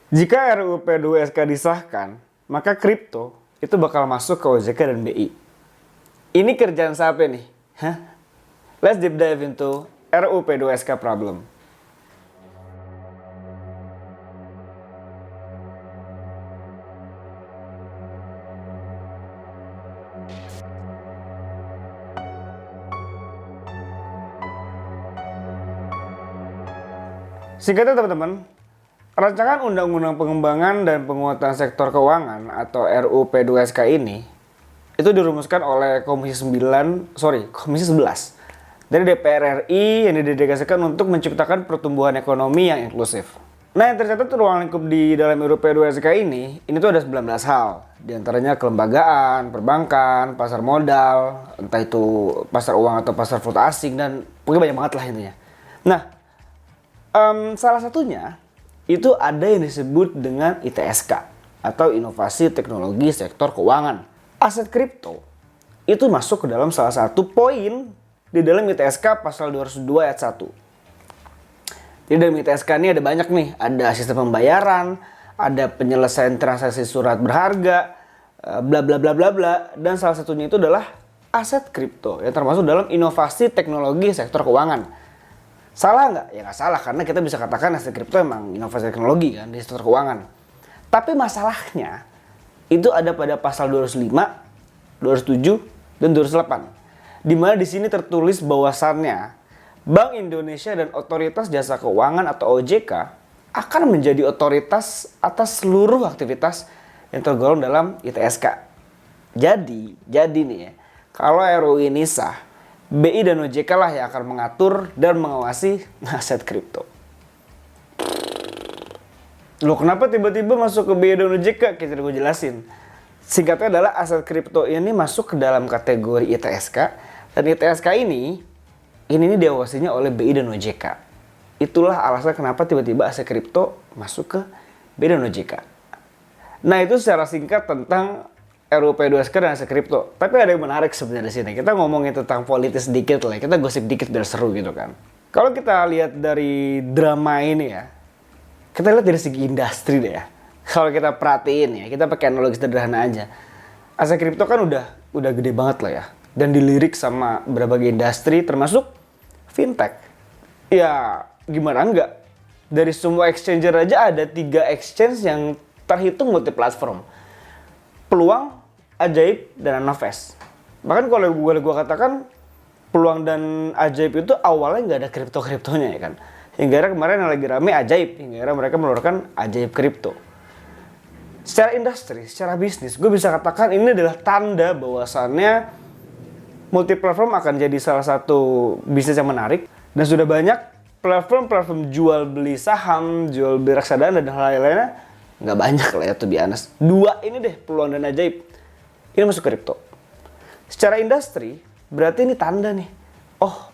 Jika RUU P2SK disahkan, maka kripto itu bakal masuk ke OJK dan BI. Ini kerjaan siapa nih? Hah? Let's deep dive into RUU P2SK problem. Singkatnya teman-teman, Rancangan Undang-Undang Pengembangan dan Penguatan Sektor Keuangan atau RUU P2SK ini itu dirumuskan oleh Komisi 11 dari DPR RI yang didedikasikan untuk menciptakan pertumbuhan ekonomi yang inklusif. Nah, yang tercatat ruang lingkup di dalam RUU P2SK ini tuh ada 19 hal. Di antaranya kelembagaan, perbankan, pasar modal, entah itu pasar uang atau pasar valuta asing, dan pokoknya banyak banget lah intinya. Nah, salah satunya itu ada yang disebut dengan ITSK atau Inovasi Teknologi Sektor Keuangan. Aset kripto itu masuk ke dalam salah satu poin di dalam ITSK pasal 202 ayat 1. Di dalam ITSK ini ada banyak nih, ada sistem pembayaran, ada penyelesaian transaksi surat berharga, bla bla bla bla bla, dan salah satunya itu adalah aset kripto yang termasuk dalam Inovasi Teknologi Sektor Keuangan. Salah nggak? Ya nggak salah, karena kita bisa katakan aset kripto emang inovasi teknologi kan di sektor keuangan. Tapi masalahnya itu ada pada pasal 205, 207, dan 208. Di mana di sini tertulis bahwasannya Bank Indonesia dan Otoritas Jasa Keuangan atau OJK akan menjadi otoritas atas seluruh aktivitas yang tergolong dalam ITSK. Jadi nih ya, kalau RUU ini sah, BI dan OJK lah yang akan mengatur dan mengawasi aset kripto. Loh, kenapa tiba-tiba masuk ke BI dan OJK? Kita gue jelasin. Singkatnya adalah aset kripto ini masuk ke dalam kategori ITSK, dan ITSK ini diawasinya oleh BI dan OJK. Itulah alasan kenapa tiba-tiba aset kripto masuk ke BI dan OJK. Nah, itu secara singkat tentang RUU P2SK dan aset kripto. Tapi ada yang menarik sebenarnya di sini. Kita ngomongin tentang politis sedikit lah. Kita gosip dikit biar seru gitu kan. Kalau kita lihat dari drama ini ya, kita lihat dari segi industri deh ya. Kalau kita perhatiin ya, kita pakai analogi sederhana aja. Aset kripto kan udah gede banget lah ya. Dan dilirik sama berbagai industri termasuk fintech. Ya gimana enggak? Dari semua exchanger aja ada 3 exchange yang terhitung multi platform. Peluang, Ajaib, dan Anafest. Bahkan kalau boleh gue katakan, Peluang dan Ajaib itu awalnya nggak ada kripto-kriptonya ya kan. Hingga kemarin yang lagi rame Ajaib, hingga mereka mengeluarkan Ajaib kripto. Secara industri, secara bisnis, gue bisa katakan ini adalah tanda bahwasannya multi platform akan jadi salah satu bisnis yang menarik. Dan sudah banyak platform-platform jual beli saham, jual beli reksadana, dan hal lainnya. Nggak banyak lah ya, to be honest. 2 ini deh, Peluang dan Ajaib. Ini masuk kripto. Secara industri, berarti ini tanda nih. Oh,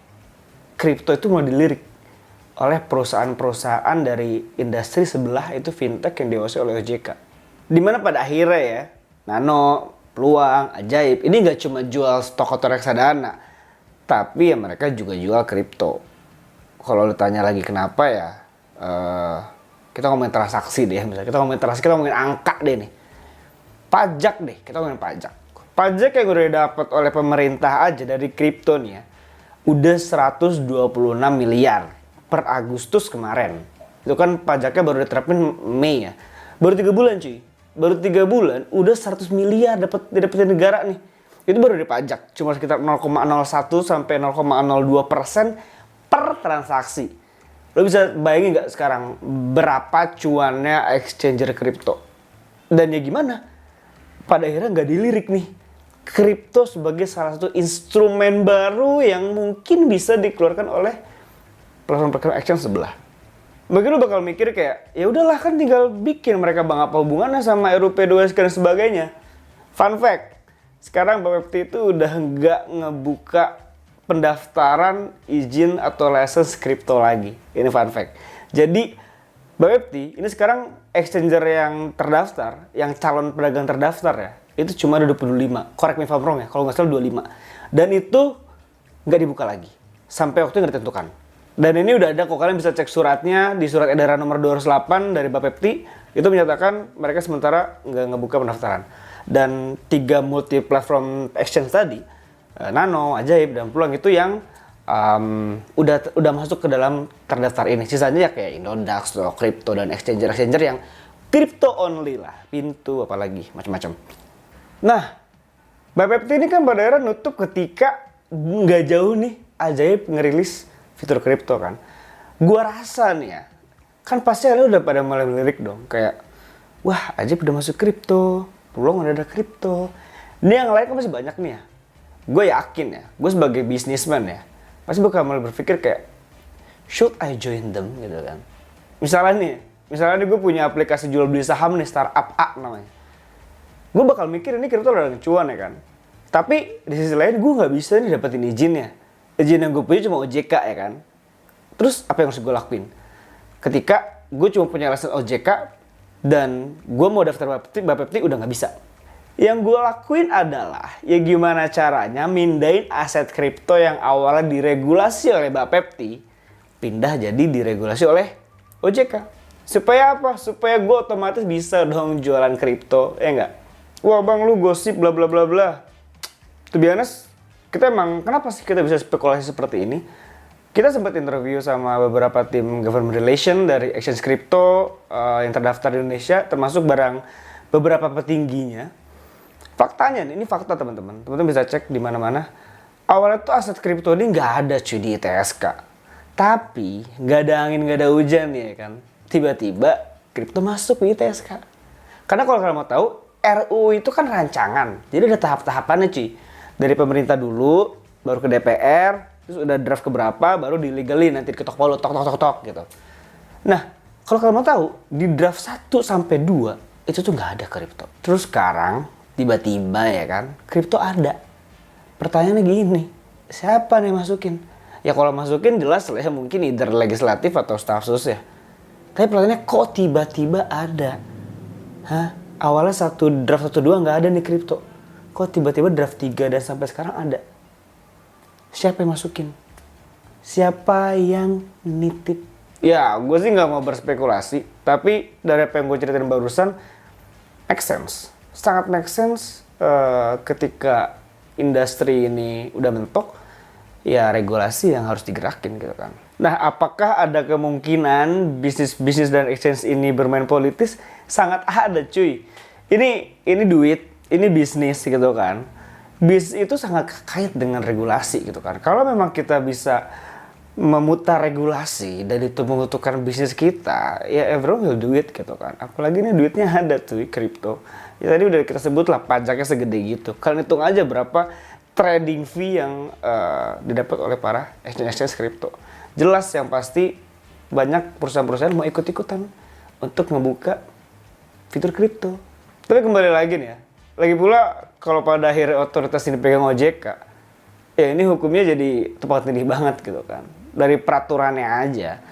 kripto itu mau dilirik oleh perusahaan-perusahaan dari industri sebelah, itu fintech yang diawasi oleh OJK. Dimana pada akhirnya ya, Nano, Peluang, Ajaib, ini nggak cuma jual stok atau reksadana, tapi ya mereka juga jual kripto. Kalau lu tanya lagi kenapa ya, kita ngomongin transaksi deh, misalnya kita ngomongin angka deh nih. Pajak deh, kita ngomongin pajak. Pajak yang udah dapat oleh pemerintah aja dari kripto nih ya, udah 126 miliar per Agustus kemarin. Itu kan pajaknya baru diterapin Mei ya. Baru 3 bulan cuy. Baru 3 bulan udah 100 miliar dapetin negara nih. Itu baru dari pajak, cuma sekitar 0,01 sampai 0,02% per transaksi. Lo bisa bayangin nggak sekarang berapa cuannya exchanger kripto? Dan ya gimana? Pada akhirnya nggak dilirik nih. Kripto sebagai salah satu instrumen baru yang mungkin bisa dikeluarkan oleh platform-platform exchange sebelah. Mungkin lo bakal mikir kayak, ya udahlah kan tinggal bikin, mereka bang apa hubungannya sama RUU P2SK dan sebagainya. Fun fact, sekarang Bapepti itu udah nggak ngebuka pendaftaran izin atau license kripto lagi. Ini fun fact. Jadi Bapepti ini sekarang exchanger yang terdaftar, yang calon pedagang terdaftar ya, itu cuma ada 25. Correct me if I'm wrong ya, kalau nggak salah 25. Dan itu nggak dibuka lagi sampai waktu yang ditentukan. Dan ini udah ada kok, kalian bisa cek suratnya di surat edaran nomor 208 dari Bapepti. Itu menyatakan mereka sementara nggak ngebuka pendaftaran. Dan 3 multi platform exchange tadi, Nano, Ajaib, dan Peluang itu yang udah masuk ke dalam terdaftar ini. Sisanya ya kayak Indodax, Crypto, dan exchanger yang crypto only lah, pintu apalagi macam-macam. Nah, Bapepti ini kan pada akhirnya nutup ketika nggak jauh nih Ajaib ngerilis fitur kripto kan. Gua rasa nih ya, kan pasti kalian udah pada mulai melirik dong, kayak wah Ajaib udah masuk kripto, Peluang udah ada kripto. Ini yang lain kan masih banyak nih ya. Gue yakin ya, gue sebagai businessman ya, pasti bakal mulai berpikir kayak should I join them gitu kan. Misalnya nih gue punya aplikasi jual beli saham nih, startup A namanya. Gue bakal mikir ini kripto udah cuan ya kan. Tapi di sisi lain gue nggak bisa nih dapetin izinnya. Izin yang gue punya cuma OJK ya kan. Terus apa yang harus gue lakuin? Ketika gue cuma punya lisensi OJK dan gue mau daftar Bapepti udah nggak bisa. Yang gue lakuin adalah ya gimana caranya mindahin aset kripto yang awalnya diregulasi oleh Bapepti pindah jadi diregulasi oleh OJK. Supaya apa? Supaya gue otomatis bisa dong jualan kripto, ya nggak? Wah bang lu gosip bla bla bla bla. To be honest, kita emang kenapa sih kita bisa spekulasi seperti ini? Kita sempat interview sama beberapa tim government relation dari exchange crypto yang terdaftar di Indonesia, termasuk beberapa petingginya. Faktanya nih, ini fakta teman-teman. Teman-teman bisa cek di mana-mana. Awalnya tuh aset kripto ini nggak ada cuy di ITSK. Tapi nggak ada angin, nggak ada hujan ya kan. Tiba-tiba kripto masuk di ITSK. Karena kalau kalian mau tahu, RUU itu kan rancangan. Jadi ada tahap-tahapannya cuy. Dari pemerintah dulu, baru ke DPR, terus udah draft keberapa, baru dilegalin, nanti diketok palu, tok gitu. Nah, kalau kalian mau tahu, di draft 1 sampai 2, itu tuh nggak ada kripto. Terus sekarang, tiba-tiba ya kan, kripto ada. Pertanyaannya gini, siapa nih masukin? Ya kalau masukin jelas lah ya, mungkin either legislatif atau staf sus ya. Tapi pertanyaannya kok tiba-tiba ada? Hah? Awalnya draft 1-2 nggak ada nih kripto. Kok tiba-tiba draft 3 dan sampai sekarang ada? Siapa yang masukin? Siapa yang nitip? Ya, gue sih nggak mau berspekulasi. Tapi dari apa yang gue ceritain barusan, make sense. Sangat make sense ketika industri ini udah mentok, ya regulasi yang harus digerakin gitu kan. Nah, apakah ada kemungkinan bisnis dan exchange ini bermain politis? Sangat ada cuy. Ini duit, ini bisnis gitu kan. Bisnis itu sangat kait dengan regulasi gitu kan. Kalau memang kita bisa memutar regulasi dan itu menguntungkan bisnis kita, ya everyone will do it gitu kan. Apalagi ini duitnya ada tuh kripto. Ya tadi udah kita sebut lah pajaknya segede gitu. Kalian hitung aja berapa trading fee yang didapat oleh para exchange kripto. Jelas yang pasti banyak perusahaan-perusahaan mau ikut-ikutan untuk membuka fitur kripto. Tapi kembali lagi nih ya, lagi pula kalau pada akhirnya otoritas ini pegang OJK, ya ini hukumnya jadi tepat pilih banget gitu kan. Dari peraturannya aja,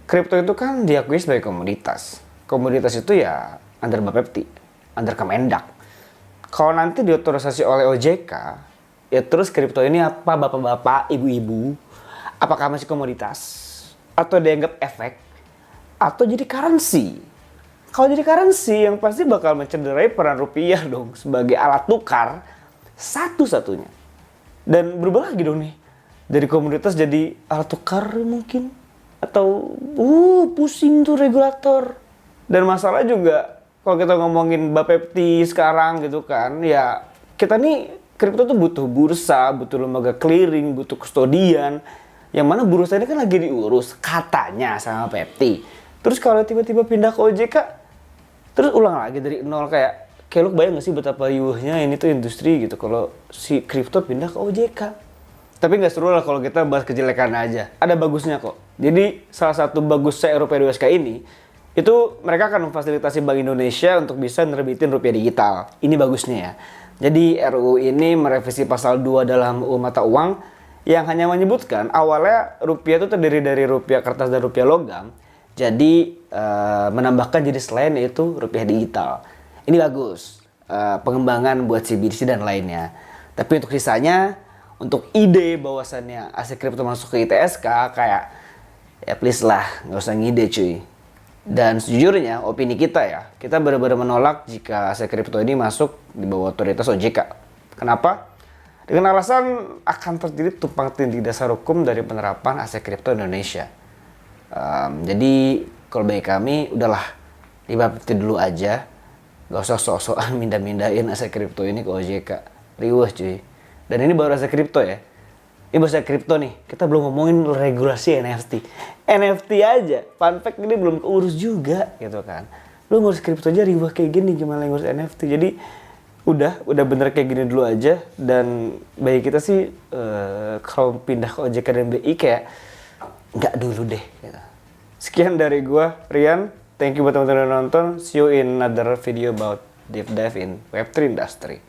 kripto itu kan diakui sebagai komoditas. Komoditas itu ya under Bapepti, under Kemendak. Kalau nanti diotorisasi oleh OJK, ya terus kripto ini apa bapak-bapak, ibu-ibu, apakah masih komoditas? Atau dianggap efek? Atau jadi currency? Kalau jadi currency yang pasti bakal mencederai peran rupiah dong sebagai alat tukar satu-satunya. Dan berubah lagi dong nih. Dari komoditas jadi alat tukar mungkin. Atau pusing tuh regulator. Dan masalah juga kalau kita ngomongin Bapepti sekarang gitu kan. Ya kita nih kripto tuh butuh bursa, butuh lembaga clearing, butuh kustodian. Yang mana bursa ini kan lagi diurus katanya sama Bapepti. Terus kalau tiba-tiba pindah ke OJK, terus ulang lagi dari nol kayak lu bayang gak sih betapa riuhnya ini tuh industri gitu kalau si kripto pindah ke OJK. Tapi nggak seru lah kalau kita bahas kejelekan aja. Ada bagusnya kok. Jadi salah satu bagusnya RUU-PDWSK ini itu mereka akan memfasilitasi Bank Indonesia untuk bisa nerbitin rupiah digital. Ini bagusnya ya. Jadi RUU ini merevisi pasal 2 dalam UU Mata Uang yang hanya menyebutkan awalnya rupiah itu terdiri dari rupiah kertas dan rupiah logam. Jadi menambahkan jenis lain yaitu rupiah digital. Ini bagus, pengembangan buat CBDC dan lainnya. Tapi untuk sisanya, untuk ide bahwasannya aset kripto masuk ke ITSK kayak ya please lah, nggak usah ngide cuy. Dan sejujurnya opini kita ya, kita benar-benar menolak jika aset kripto ini masuk di bawah otoritas OJK. Kenapa? Dengan alasan akan terjadi tumpang tindih dasar hukum dari penerapan aset kripto Indonesia. Jadi kalau bagi kami udahlah dibapti dulu aja, gak usah sok-sokan mindah-mindahin aset kripto ini ke OJK. Riweh cuy. Dan ini baru aset kripto ya. Ini bahasa kripto nih, kita belum ngomongin regulasi NFT. NFT aja, fun fact ini belum keurus juga gitu kan. Lu ngurus kripto aja riwah kayak gini, gimana ngurus NFT. Jadi udah bener kayak gini dulu aja. Dan bagi kita sih kalau pindah ke OJK dan BI kayak nggak dulu deh gitu. Sekian dari gua, Rian. Thank you buat teman-teman yang nonton. See you in another video about deep dive in Web3 industry.